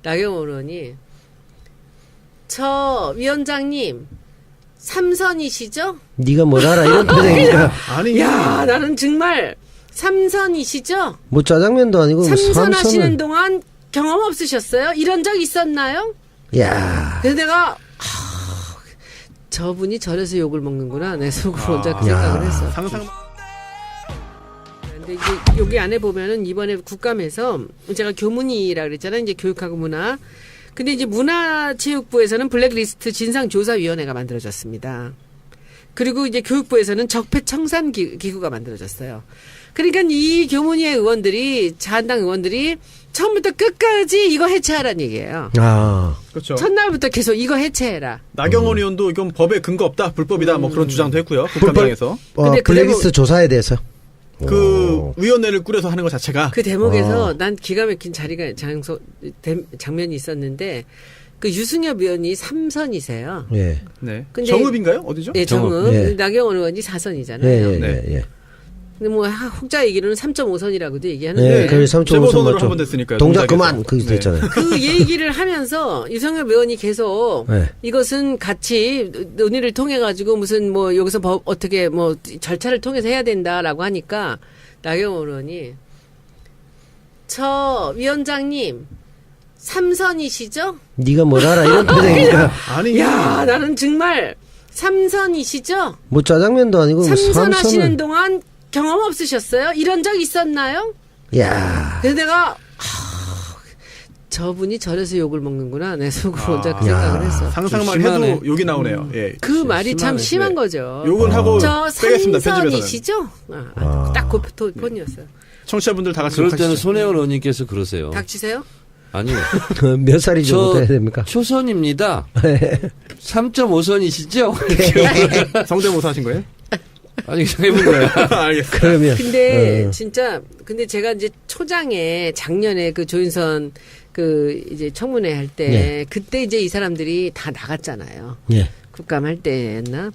나경원 의원이 저 위원장님 삼선이시죠? 네가 뭘 알아 이런 표정이니까. 아니. 야, 나는 정말 삼선이시죠? 뭐 짜장면도 아니고 삼선하시는 동안 경험 없으셨어요? 이런 적 있었나요? 야. 그래서 내가 저분이 저래서 욕을 먹는구나. 내 속으로 혼자 그 생각을 했어. 상상. 근데 이제 여기 안에 보면은 이번에 국감에서 제가 교문위라 그랬잖아요. 이제 교육하고 문화. 근데 이제 문화체육부에서는 블랙리스트 진상조사위원회가 만들어졌습니다. 그리고 이제 교육부에서는 적폐청산 기구가 만들어졌어요. 그러니까 이 교문위의 의원들이, 자한당 의원들이 처음부터 끝까지 이거 해체하라는 얘기예요. 아. 그렇죠. 첫날부터 계속 이거 해체해라. 나경원 의원도 이건 법에 근거 없다, 불법이다, 뭐 그런 주장도 했고요. 국감장에서. 근데 그 블랙리스트 조사에 대해서. 그 위원회를 꾸려서 하는 것 자체가. 그 대목에서 난 기가 막힌 장면이 있었는데 그 유승엽 의원이 3선이세요. 예. 네. 근데 정읍인가요? 어디죠? 네, 정읍. 예. 나경원 의원이 4선이잖아요. 예. 네. 예. 근데 뭐 혹자 얘기로는 3.5선이라고도 예. 얘기하는데 그 3.5선 재보선으로 맞죠. 한번 됐으니까요. 동작 동작에서. 그만 그게 네. 됐잖아요. 그 얘기를 하면서 유승엽 의원이 계속 네. 이것은 같이 논의를 통해 가지고 무슨 뭐 여기서 법 어떻게 뭐 절차를 통해서 해야 된다라고 하니까 나경원 의원이 저 위원장님 3선이시죠? 네가 뭘 알아 이런 표정이니까. 아니. 야, 나는 정말 3선이시죠? 뭐 짜장면도 아니고 삼선하시는 동안 경험 없으셨어요? 이런 적 있었나요? 야. 그래서 내가 저분이 저래서 욕을 먹는구나. 내 속으로 혼자 그 생각을 했어. 상상만 심하네. 해도 욕이 나오네요. 예. 그 말이 참 심한 네. 거죠. 욕은 하고 저 빼겠습니다. 편집에서는. 삼선이시죠? 딱 그 톤이었어요. 청취자분들 다 같이 그럴 때는 욕하시죠. 손혜원 의원님께서 그러세요. 닥치세요? 아니요. 몇 살이죠? 저 못해야 됩니까? 초선입니다. 3.5선이시죠? 성대모사 하신 거예요? 아니, 그냥 해본 거야. 알겠습니다. 그러면 근데 진짜 근데 제가 이제 초장에 작년에 그 조윤선 그 이제 청문회 할 때 네. 그때 이제 이 사람들이 다 나갔잖아요. 예. 국감 할 때였나?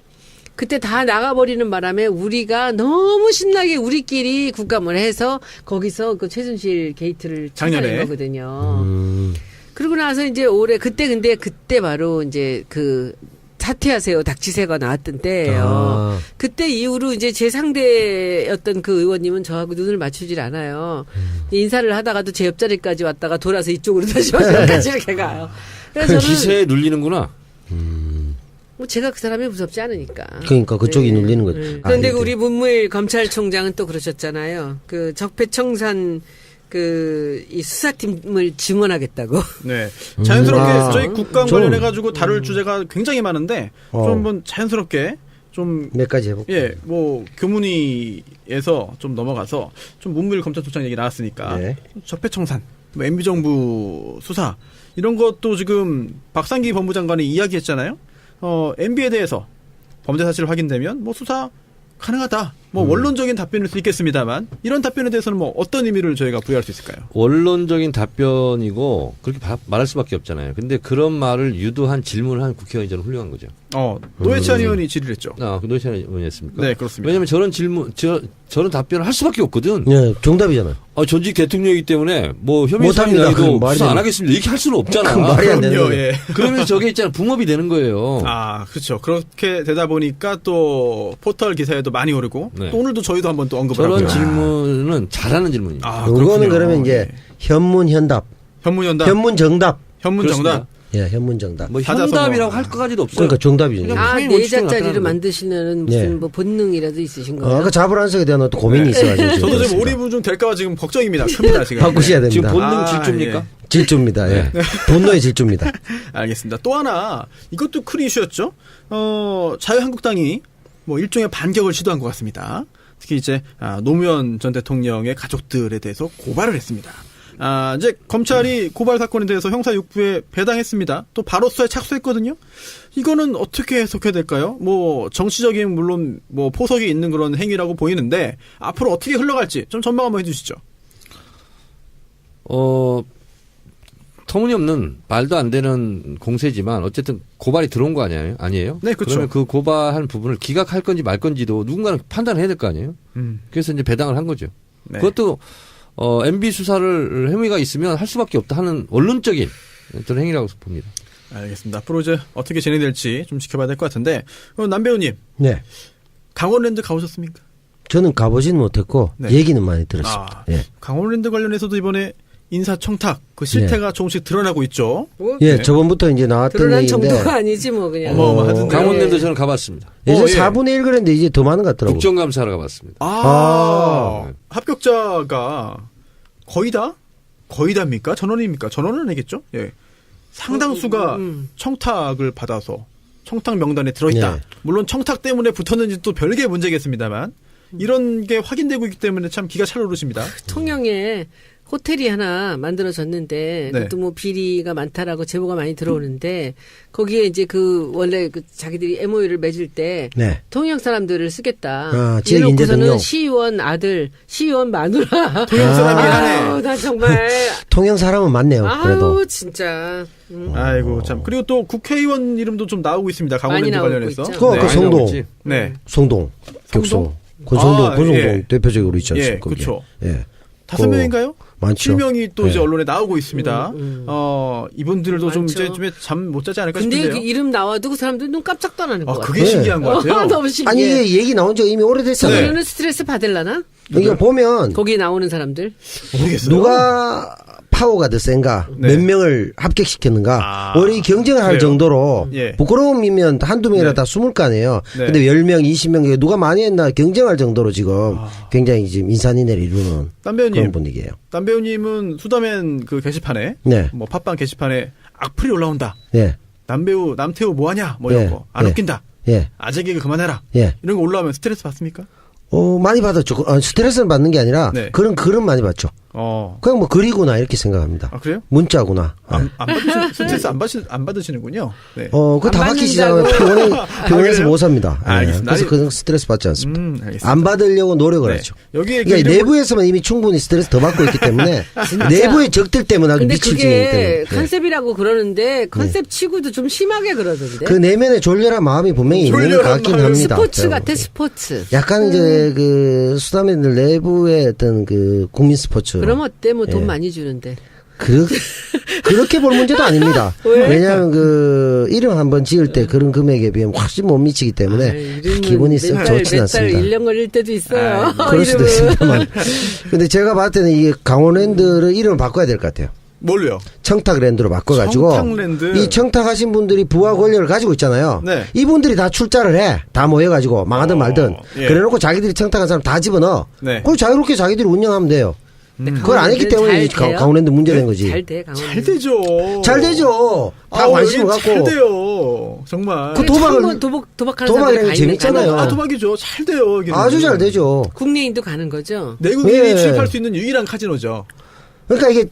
그때 다 나가버리는 바람에 우리가 너무 신나게 우리끼리 국감을 해서 거기서 그 최순실 게이트를 작년에. 찾아낸 거거든요. 그러고 나서 이제 올해 근데 그때 바로 이제 그 사퇴하세요 닥치세요가 나왔던 때예요. 아. 그때 이후로 이제 제 상대였던 그 의원님은 저하고 눈을 맞추질 않아요. 인사를 하다가도 제 옆자리까지 왔다가 돌아서 이쪽으로 다시 와서 이렇게 가요. 그래서 저는 기세에 눌리는구나. 뭐 제가 그 사람이 무섭지 않으니까. 그러니까 그쪽이 눌리는 거죠. 그런데 아, 우리 문무일 검찰총장은 또 그러셨잖아요. 그 적폐청산 이 수사팀을 증원하겠다고. 네. 자연스럽게 저희 국감 좀, 관련해가지고 다룰 주제가 굉장히 많은데 좀 한번 자연스럽게 좀 몇 가지 해볼게요. 예, 뭐 교문위에서 좀 넘어가서 좀 문무일 검찰총장 얘기 나왔으니까 네. 적폐청산, 뭐 MB 정부 수사 이런 것도 지금 박상기 법무장관이 이야기했잖아요. MB에 대해서 범죄 사실 확인되면 뭐 수사 가능하다. 뭐 원론적인 답변일 수 있겠습니다만 이런 답변에 대해서는 뭐 어떤 의미를 저희가 부여할 수 있을까요? 원론적인 답변이고 그렇게 말할 수밖에 없잖아요. 근데 그런 말을 유도한 질문을 한 국회의원이 저는 훌륭한 거죠. 노회찬 의원이 질의했죠. 그 노회찬 의원이었습니까? 네, 그렇습니다. 왜냐하면 저런 질문, 저런 답변을 할 수밖에 없거든. 예, 정답이잖아요. 전직 대통령이기 때문에 뭐 혐의 못합니다. 사실이도 그건 말이 수사 안 되는- 하겠습니다. 이렇게 할 수는 없잖아. 말이 안 되는 그럼요, 거예요. 예. 그러면 저게 있잖아 붕업이 되는 거예요. 그렇죠. 그렇게 되다 보니까 또 포털 기사에도 많이 오르고 네. 또 오늘도 저희도 한번 또 언급을 저런 하고요. 질문은 잘하는 질문입니다. 요거는 그렇군요. 그러면 이제 예. 현문현답, 현문연답, 현문정답. 현문정답. 예, 현문정답. 뭐 사자성어. 현답이라고 할 것까지도 없어요. 그러니까 정답이죠. 그냥 아, 당연히 네 원칙적으로 자짜리를 나타나는 만드시는 무슨 예. 뭐 본능이라도 있으신 거예요? 아까 자불안석에 대한 또 고민이 있어가지고. 저도 지금 그렇습니다. 오리부중 될까봐 지금 걱정입니다. 큽니다 지금. 바꾸셔야 됩니다. 지금 본능 아, 질주입니까? 예. 질주입니다. 예. 분노의 질주입니다. 알겠습니다. 또 하나 이것도 큰 이슈였죠. 자유한국당이 뭐 일종의 반격을 시도한 것 같습니다. 특히 이제 노무현 전 대통령의 가족들에 대해서 고발을 했습니다. 이제 검찰이 고발 사건에 대해서 형사 6부에 배당했습니다. 또 바로 수사에 착수했거든요. 이거는 어떻게 해석해야 될까요? 뭐 정치적인 물론 뭐 포석이 있는 그런 행위라고 보이는데 앞으로 어떻게 흘러갈지 좀 전망 한번 해주시죠. 터무니없는 말도 안 되는 공세지만 어쨌든 고발이 들어온 거 아니에요? 네, 그렇죠. 그러면 그 고발한 부분을 기각할 건지 말 건지도 누군가는 판단을 해야 될 거 아니에요? 그래서 이제 배당을 한 거죠. 네. 그것도 MB 수사를 혐의가 있으면 할 수밖에 없다 하는 원론적인 저는 행위라고 봅니다. 알겠습니다. 앞으로 이제 어떻게 진행될지 좀 지켜봐야 될 것 같은데 남 배우님 네. 강원랜드 가보셨습니까? 저는 가보지는 못했고 네. 얘기는 많이 들었습니다. 예. 강원랜드 관련해서도 이번에 인사청탁 그 실태가 조금씩 드러나고 있죠. 뭐, 예, 네. 저번부터 이제 나왔던 드러난 얘기인데 정도가 아니지 뭐 그냥. 어마어마하던데요. 강원랜드 저는 가봤습니다. 예전 예. 4분의 1 그랬는데 이제 더 많은 것 같더라고요. 국정감사하러 가봤습니다. 합격자가 거의 다입니까? 전원입니까? 전원은 아니겠죠? 예. 상당수가 청탁을 받아서 청탁 명단에 들어있다. 네. 물론 청탁 때문에 붙었는지 또 별개의 문제겠습니다만 이런 게 확인되고 있기 때문에 참 기가 찰오르십니다. 통영에 호텔이 하나 만들어졌는데 네. 그것도 뭐 비리가 많다라고 제보가 많이 들어오는데 거기에 이제 그 원래 그 자기들이 MOU를 맺을 때 네. 통영 사람들을 쓰겠다. 아, 지역 이래놓고서는 인재 등용. 시의원 아들, 시의원 마누라. 통영 사람이 하네. 아유, 나 정말. 통영 사람은 많네요. 그래도. 아유, 진짜. 아이고 참. 그리고 또 국회의원 이름도 좀 나오고 있습니다. 강원랜드 많이 나오고 관련해서. 있죠. 그거 네. 아까 성동. 있지. 네. 송동, 격송, 권성동, 아, 권성동 예. 대표적으로 있지 않습니까? 예, 그렇죠. 예. 5명인가요? 많죠. 7명이 또 이제 네. 언론에 나오고 있습니다. 이분들도 좀 많죠. 이제 좀 잠 못 자지 않을까 근데 싶은데요. 그 이름 나와도 그 사람들 눈 깜짝도 안 하는 것 같아. 그게 네. 신기한 것 같아요. 너무 신기해. 아니 이게 얘기 나온 지 이미 오래됐잖아요. 네. 그러는 스트레스 받을라나? 이거 보면 거기 나오는 사람들. 모르겠어요. 누가 파워가 더 센가, 네. 몇 명을 합격시켰는가, 아, 우리 경쟁을 할 그래요? 정도로 예. 부끄러움이면 한두 명이라 네. 다 숨을 거 아니에요. 네. 근데 10명, 20명 누가 많이 했나 경쟁할 정도로 지금 굉장히 지금 인산인해를 이루는 딴 그런 배우님, 분위기예요. 딴 배우님은 수다맨 그 게시판에 네. 뭐 팟빵 게시판에 악플이 올라온다. 예. 남배우 남태우 뭐하냐 뭐 이런 예. 거 안 예. 웃긴다. 예. 아재 개그 그만해라. 예. 이런 거 올라오면 스트레스 받습니까? 많이 받았죠. 스트레스를 받는 게 아니라 네. 그런 글은 많이 받죠. 그냥 뭐 글이구나 이렇게 생각합니다. 아 그래요? 문자구나. 네. 안 받으시는 스트레스 안 받으시는군요. 네. 그거 다 안 받기시잖아요. 받는다고. 병원에서 그래요? 못 삽니다. 예. 알겠습니다. 그래서 아니- 그런 스트레스 받지 않습니다. 알겠습니다. 안 받으려고 노력을 네. 하죠. 여기에 그 그러니까 이름을- 내부에서만 이미 충분히 스트레스 더 받고 있기 때문에 진짜. 내부의 적들 때문에 아주 근데 미칠 중이기 때문에. 그게 네. 컨셉이라고 그러는데 컨셉 치고도 좀 심하게 그러던데. 그 내면에 졸렬한 마음이 분명히 있는 것 졸렬한 같긴 마음. 합니다. 스포츠 제가 같아 보기에. 스포츠. 약간 이제 그 수다맨들 내부의 어떤 그 국민 스포츠. 그럼 어때? 뭐 돈 예. 많이 주는데. 그렇게 볼 문제도 아닙니다. 왜? 왜냐하면 그 이름 한번 지을 때 그런 금액에 비하면 확실히 못 미치기 때문에 이름은 기분이 썩 몇 좋진 달 않습니다. 1년 걸릴 때도 있어요. 그럴 수도 이름은. 있습니다만. 근데 제가 봤을 때는 이게 강원랜드를 이름을 바꿔야 될 것 같아요. 뭘로요? 청탁랜드로 바꿔가지고 청탁랜드. 이 청탁하신 분들이 부와 권력을 가지고 있잖아요. 네. 이분들이 다 출자를 해. 다 모여가지고 망하든 말든. 예. 그래놓고 자기들이 청탁한 사람 다 집어넣어. 네. 그걸 자유롭게 자기들이 운영하면 돼요. 그걸 안 했기 때문에 잘 이제 돼요? 강원랜드 문제된 거지. 잘 돼, 강원랜드. 잘 되죠. 잘 되죠. 다 관심을 여기 잘 갖고. 돼요. 정말. 그 도박하는 도박이라는 사람들이 게 가 재밌잖아요. 있는 거 도박이죠. 잘 돼요. 여기는. 아주 잘 되죠. 국내인도 가는 거죠. 내국인이 예. 출입할 수 있는 유일한 카지노죠. 그러니까 이게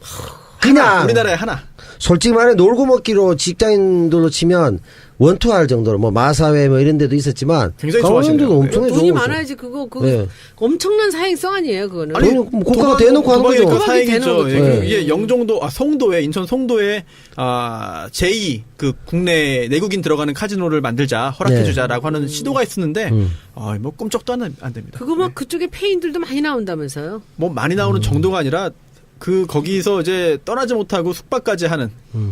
그냥 우리나라에 하나. 솔직히 말해 놀고 먹기로 직장인들로 치면 원투할 정도로 뭐 마사회 뭐 이런 데도 있었지만 굉장히 강원랜드도 좋아하시네요. 엄청나게 돈이 좋은 거죠. 많아야지 그거 네. 엄청난 사행성 아니에요 그거는. 아니, 돈이 뭐 국가가 대놓고 하는 거죠. 도박이니까 사행이죠. 대놓고 예, 네. 이게 영종도, 송도에, 인천 송도에, 제2, 그 국내 내국인 들어가는 카지노를 만들자, 허락해주자라고 하는 시도가 있었는데, 뭐 꿈쩍도 안 됩니다. 그거 막 그쪽에 폐인들도 많이 나온다면서요. 뭐 많이 나오는 정도가 아니라, 거기서 이제 떠나지 못하고 숙박까지 하는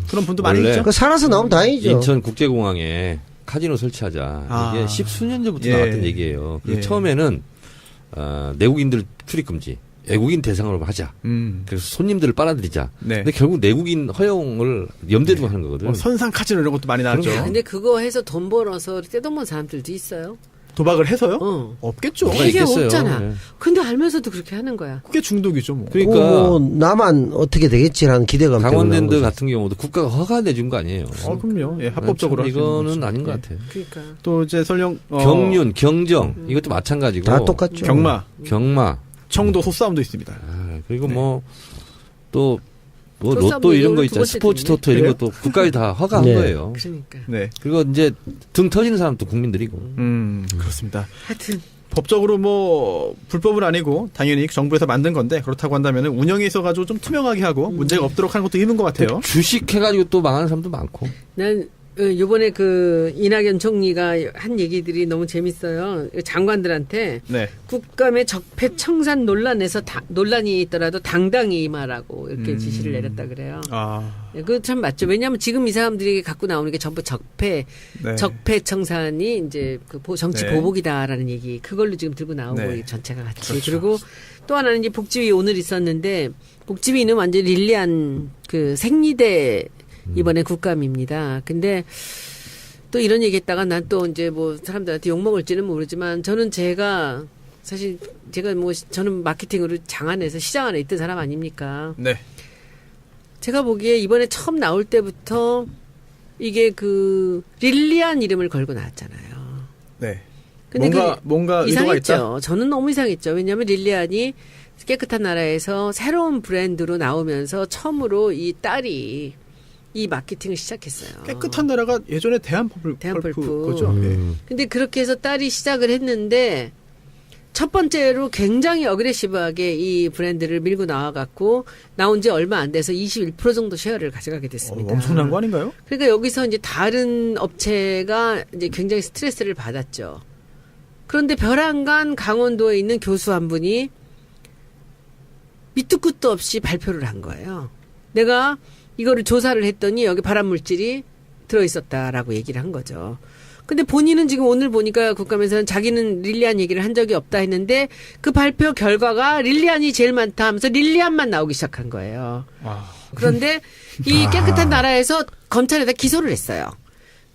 그런 분도 많이 원래 있죠. 그 살아서 나오면 다행이죠. 인천국제공항에 카지노 설치하자. 아. 이게 십수년 전부터 예. 나왔던 얘기예요. 그리고 예. 처음에는 내국인들 출입 금지, 외국인 대상으로 하자. 그래서 손님들을 빨아들이자. 네. 근데 결국 내국인 허용을 염두에 두고 하는 거거든. 뭐 선상 카지노 이런 것도 많이 나왔죠. 그럼요. 근데 그거 해서 돈 벌어서 떼돈 사람들도 있어요. 도박을 해서요? 어. 없겠죠. 뭐가 되게 있겠어요. 없잖아. 네. 근데 알면서도 그렇게 하는 거야. 그게 중독이죠, 뭐. 그러니까 뭐 나만 어떻게 되겠지라는 기대감 때문에 강원랜드 하는 거죠. 같은 경우도 국가가 허가 내준 거 아니에요. 그럼요. 예, 합법적으로. 참 이거는 하시는 아닌 것 거죠. 같아요. 그러니까. 또 이제 설령 경륜, 경정 이것도 마찬가지고 다 똑같죠. 경마, 경마 청도 소싸움도 있습니다. 그리고 뭐 또 뭐 소싸움도 로또 이런 거 두 있잖아요. 번째 스포츠 때문에. 토토 이런 그래요? 것도 국가에 다 허가한 네. 거예요. 그러니까. 네. 그리고 이제 등 터지는 사람도 국민들이고. 그렇습니다. 하여튼 법적으로 뭐 불법은 아니고 당연히 정부에서 만든 건데 그렇다고 한다면 운영에 있어가지고 좀 투명하게 하고 문제가 없도록 하는 것도 있는 것 같아요. 주식 해가지고 또 망하는 사람도 많고. 난 요번에 그 이낙연 총리가 한 얘기들이 너무 재밌어요. 장관들한테 네. 국감의 적폐청산 논란이 있더라도 당당히 임하라고 이렇게 지시를 내렸다 그래요. 아, 그거 참 맞죠. 왜냐하면 지금 이 사람들이 갖고 나오는 게 전부 네. 적폐청산이 이제 그 정치 네. 보복이다라는 얘기. 그걸로 지금 들고 나오고 네. 이 전체가 같이. 그렇죠. 그리고 또 하나는 이제 복지위 오늘 있었는데 복지위는 완전 릴리한 그 생리대 이번에 국감입니다. 근데 또 이런 얘기 했다가 난 또 이제 뭐 사람들한테 욕먹을지는 모르지만 저는 사실 제가 뭐 저는 마케팅으로 장안에서 시장 안에 있던 사람 아닙니까? 네. 제가 보기에 이번에 처음 나올 때부터 이게 그 릴리안 이름을 걸고 나왔잖아요. 네. 근데 뭔가 의도가 이상했죠. 있다. 저는 너무 이상했죠. 왜냐하면 릴리안이 깨끗한 나라에서 새로운 브랜드로 나오면서 처음으로 이 딸이 이 마케팅을 시작했어요. 깨끗한 나라가 예전에 대한펄프 거죠. 예. 근데 그렇게 해서 딸이 시작을 했는데 첫 번째로 굉장히 어그레시브하게 이 브랜드를 밀고 나와갖고 나온 지 얼마 안 돼서 21% 정도 셰어를 가져가게 됐습니다. 엄청난 거 아닌가요? 그러니까 여기서 이제 다른 업체가 이제 굉장히 스트레스를 받았죠. 그런데 벼랑간 강원도에 있는 교수 한 분이 밑도 끝도 없이 발표를 한 거예요. 내가 이거를 조사를 했더니 여기 발암물질이 들어있었다라고 얘기를 한 거죠. 근데 본인은 지금 오늘 보니까 국감에서는 자기는 릴리안 얘기를 한 적이 없다 했는데 그 발표 결과가 릴리안이 제일 많다 하면서 릴리안만 나오기 시작한 거예요. 그런데 이 깨끗한 나라에서 검찰에다 기소를 했어요.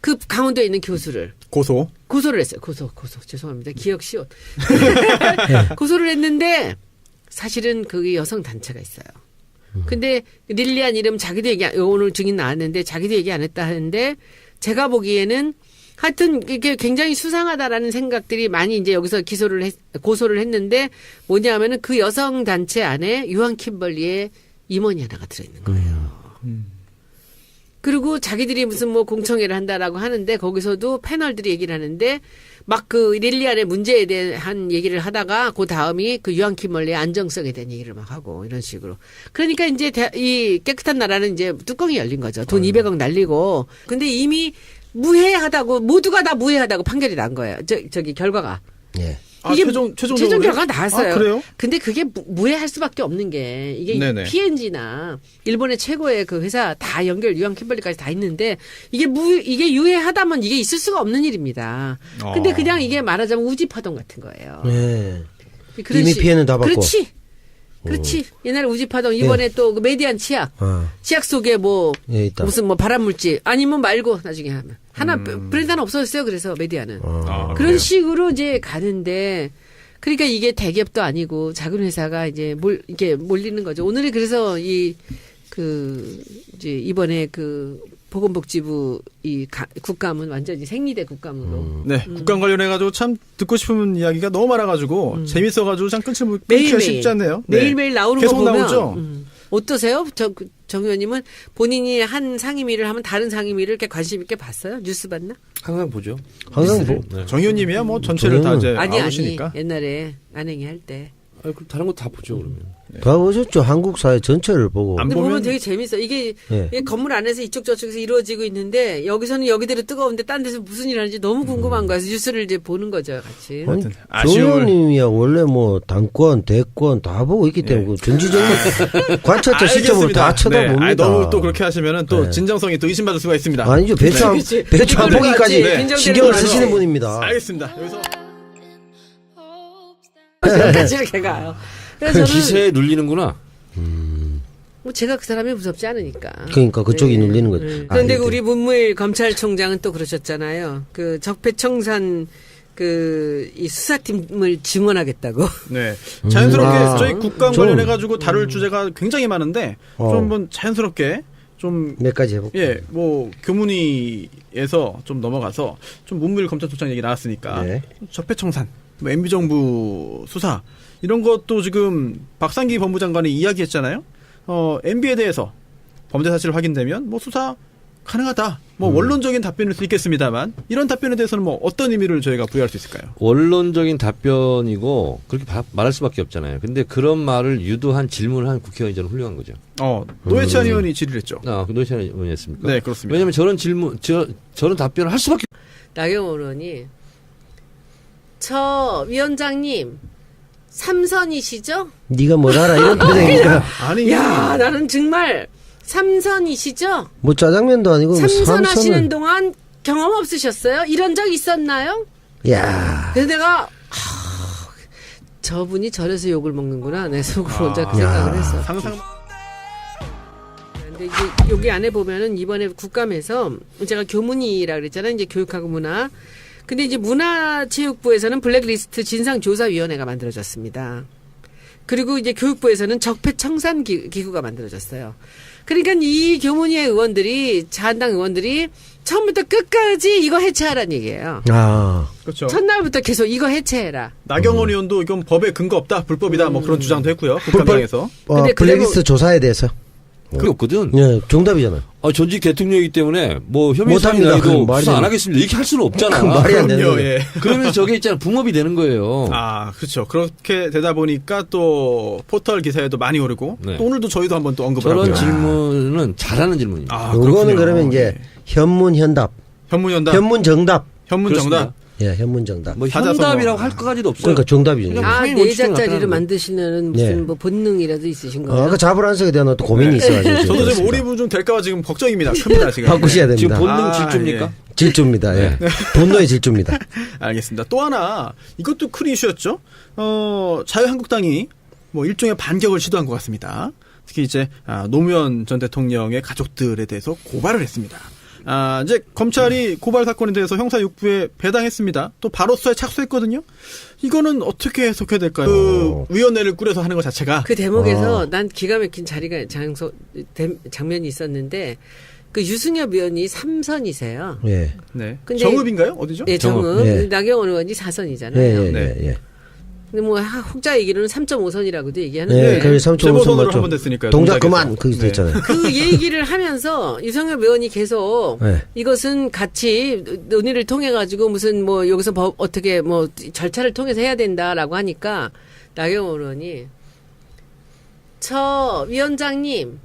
그 강원도에 있는 교수를. 고소를 했어요. 고소. 죄송합니다. 기억 시옷. 고소를 했는데 사실은 그게 여성 단체가 있어요. 근데 릴리안 이름 자기도 오늘 증인 나왔는데 자기도 얘기 안 했다 하는데 제가 보기에는 하여튼 이게 굉장히 수상하다라는 생각들이 많이 이제 여기서 고소를 했는데 뭐냐면은 그 여성 단체 안에 유한 킴벌리의 임원이 하나가 들어있는 거예요. 그리고 자기들이 무슨 뭐 공청회를 한다라고 하는데 거기서도 패널들이 얘기를 하는데 막 그 릴리안의 문제에 대한 얘기를 하다가 그 다음이 그 유한 킴벌리의 안정성에 대한 얘기를 막 하고 이런 식으로. 그러니까 이제 이 깨끗한 나라는 이제 뚜껑이 열린 거죠. 돈 200억 날리고. 근데 이미 무해하다고 모두가 다 무해하다고 판결이 난 거예요. 저기 결과가. 예. 이게 최종 결과가 나왔어요. 아, 그래요? 근데 그게 무해할 수밖에 없는 게 이게 네네. P&G나 일본의 최고의 그 회사 다 유한 킴벌리까지 다 있는데 이게 유해하다면 이게 있을 수가 없는 일입니다. 근데 그냥 이게 말하자면 우지파동 같은 거예요. 예. 그런 이미 피해는 다 받고. 그렇지. 옛날에 우지파동 이번에 또 그 메디안 치약. 치약 속에 뭐 예, 있다. 무슨 뭐 발암물질 아니면 말고 나중에 하면 하나 브랜드 하나 없어졌어요. 그래서 메디안은 그런 그래요? 식으로 이제 가는데 그러니까 이게 대기업도 아니고 작은 회사가 이제 이게 몰리는 거죠. 오늘이 그래서 이제 이번에 그 보건복지부 국감은 완전히 생리대 국감으로. 네, 국감 관련해가지고 참 듣고 싶은 이야기가 너무 많아가지고 재밌어가지고 참 끊기가 쉽지 않네요. 매일매일 나오는 계속 거 보면 나오죠. 어떠세요? 정 의원님은 본인이 한 상임위를 하면 다른 상임위를 이렇게 관심 있게 봤어요? 뉴스 봤나? 항상 보죠. 항상 뭐. 네. 정 의원님이야 뭐 전체를 다 이제 아니 아우시니까. 옛날에 안행이 할 때. 그럼 다른 거 다 보죠 그러면. 다 보셨죠. 한국 사회 전체를 보고. 안 근데 보면 보면 되게 재밌어. 이게 예. 건물 안에서 이쪽 저쪽에서 이루어지고 있는데 여기서는 여기대로 뜨거운데 딴 데서 무슨 일 하는지 너무 궁금한 거야. 그래서 뉴스를 이제 보는 거죠, 같이. 아니, 하여튼 아쉬움을- 조의원님이야 원래 뭐 당권, 대권 다 보고 있기 때문에 그 전지적인 관찰자 시점으로 다 쳐다봅니다. 아니, 너무 또 그렇게 하시면은 또 네. 진정성이 또 의심받을 수가 있습니다. 아니죠. 배추 안 그치. 배추 안 그걸로 보기까지 같이 긴장되는 신경을 거라서. 쓰시는 분입니다. 알겠습니다. 여기서 여기까지 이렇게 가요. 그래서 저는 기세에 눌리는구나. 뭐 제가 그 사람이 무섭지 않으니까. 그러니까 그쪽이 눌리는 거죠. 그런데 아, 우리 문무일 검찰총장은 또 그러셨잖아요. 그 적폐청산 이 수사팀을 증원하겠다고. 네 자연스럽게 저희 국감 좀- 관련해가지고 다룰 주제가 굉장히 많은데 좀 한번 자연스럽게 좀 몇 가지 해볼게요. 예, 뭐 교문위에서 좀 넘어가서 좀 문무일 검찰총장 얘기 나왔으니까 네. 적폐청산, 뭐 MB 정부 수사 이런 것도 지금 박상기 법무장관이 이야기했잖아요. MB에 대해서 범죄 사실 확인되면 뭐 수사 가능하다. 뭐 원론적인 답변일 수 있겠습니다만 이런 답변에 대해서는 뭐 어떤 의미를 저희가 부여할 수 있을까요? 원론적인 답변이고 그렇게 말할 수밖에 없잖아요. 근데 그런 말을 유도한 질문을 한 국회의원이 저는 훌륭한 거죠. 노회찬 의원이 질의했죠. 노회찬 의원이었습니까? 네, 그렇습니다. 왜냐하면 저런 답변을 할 수밖에. 나경원 의원이 저 위원장님 삼선이시죠? 네가 뭘 알아 이런 표정이니까 아니, 야, 나는 정말 삼선이시죠? 뭐 짜장면도 아니고 뭐 삼선하시는 삼선을. 동안 경험 없으셨어요? 이런 적 있었나요? 야. 그래서 내가 저분이 저래서 욕을 먹는구나. 내 속으로 혼자 그 생각을 했어. 상상. 근데 이제 여기 안에 보면은 이번에 국감에서 제가 교문이라 그랬잖아요. 이제 교육하고 문화. 근데 이제 문화체육부에서는 블랙리스트 진상조사위원회가 만들어졌습니다. 그리고 이제 교육부에서는 적폐청산 기구가 만들어졌어요. 그러니까 이 교문위의 의원들이, 자한당 의원들이 처음부터 끝까지 이거 해체하라는 얘기예요. 아. 그렇죠. 첫날부터 계속 이거 해체해라. 나경원 의원도 이건 법에 근거 없다, 불법이다, 뭐 그런 주장도 했고요. 국감장에서. 근데 블랙리스트 조사에 대해서. 그게 없거든. 예, 정답이잖아요. 전직 대통령이기 때문에 뭐 혐의 못합니다. 사항이라도 그건 말이 수사 안 되는- 하겠습니다. 이렇게 할 수는 없잖아. 그건 말이 안 되는 그럼요, 거예요. 예. 그러면 저게 있잖아. 붕업이 되는 거예요. 그렇죠. 그렇게 되다 보니까 또 포털 기사에도 많이 오르고 네. 또 오늘도 저희도 한번 또 언급을 저런 하고요. 질문은 잘하는 질문입니다. 요거는 그렇군요. 그러면 이제 예. 현문현답, 현문연답, 현문정답. 현문정답. 예, 현문정답. 뭐 사자성어. 현답이라고 할 것까지도 없어요. 그러니까 정답이죠. 그냥 아, 상위 네 원칙으로 자짜리를 나타나는 만드시는 무슨 네. 뭐 본능이라도 있으신 거예요? 아까 자불안석에 대한 어떤 고민이 있어가지고. 저도 지금 그렇습니다. 오리부 좀 될까봐 지금 걱정입니다. 큽니다, 지금. 바꾸셔야 지금 됩니다. 본능 아, 질주입니까? 질주입니다. 예. 분노의 질주입니다. 알겠습니다. 또 하나 이것도 큰 이슈였죠. 자유한국당이 뭐 일종의 반격을 시도한 것 같습니다. 특히 이제 노무현 전 대통령의 가족들에 대해서 고발을 했습니다. 이제 검찰이 고발 사건에 대해서 형사 6부에 배당했습니다. 또 바로 수사에 착수했거든요. 이거는 어떻게 해석해야 될까요? 그 위원회를 꾸려서 하는 것 자체가 그 대목에서 난 기가 막힌 장면이 있었는데 그 유승엽 의원이 3선이세요. 예. 네. 근데- 정읍인가요? 어디죠? 예, 정읍. 예. 나경원 의원이 예, 4선이잖아요. 예, 네. 예, 예. 근데 뭐 혹자 얘기로는 3.5선이라고도 예, 얘기하는데 그 3.5선 재보선으로 맞죠. 한번 됐으니까요, 동작 동작에서. 그만 거기서 네. 됐잖아요. 그 얘기를 하면서 유승엽 의원이 계속 네. 이것은 같이 논의를 통해 가지고 무슨 뭐 여기서 어떻게 뭐 절차를 통해서 해야 된다라고 하니까 나경원 의원이 저 위원장님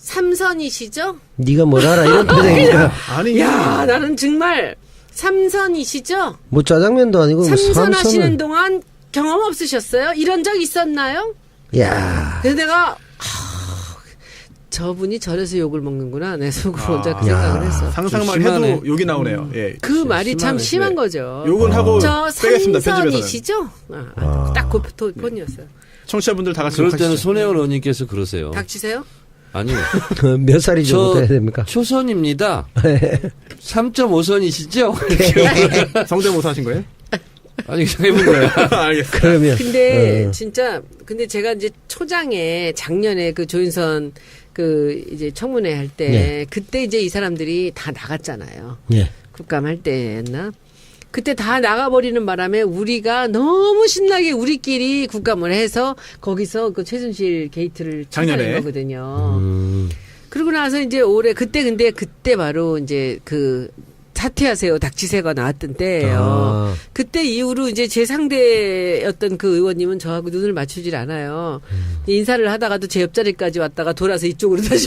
3선이시죠? 네가 뭘 알아 이런 표정이니까. 아니 야, 나는 정말 3선이시죠? 뭐 짜장면도 아니고 뭐 삼선하시는 삼선을. 동안 경험 없으셨어요? 이런 적 있었나요? 야. 그래서 내가 저분이 저래서 욕을 먹는구나. 내 속으로 혼자 그 생각을 했어. 상상만 심하네. 해도 욕이 나오네요. 예. 그 말이 참 심하네. 심한 네. 거죠. 욕은 하고 저 빼겠습니다. 편집에서는. 삼선이시죠? 딱그 폰이었어요. 청취자분들 다 같이 그럴 때는 욕하시죠. 손혜원 의원님께서 그러세요. 닥치세요? 아니, 몇 살이 정도 해야 됩니까? 초선입니다. 3.5선이시죠? 성대모사 하신 거예요? 아니, 그냥 해본 거야. 알겠습니다. 그러면 근데 진짜 근데 제가 이제 초장에 작년에 그 조인선 그 이제 청문회 할 때 네. 그때 이제 이 사람들이 다 나갔잖아요. 예. 국감 할 때였나? 그때 다 나가버리는 바람에 우리가 너무 신나게 우리끼리 국감을 해서 거기서 그 최순실 게이트를 작년에. 찾아낸 거거든요. 그러고 나서 이제 올해 그때 바로 이제 그 사퇴하세요, 닥치세요가 나왔던 때예요. 아. 그때 이후로 이제 제 상대였던 그 의원님은 저하고 눈을 맞추질 않아요. 인사를 하다가도 제 옆자리까지 왔다가 돌아서 이쪽으로 다시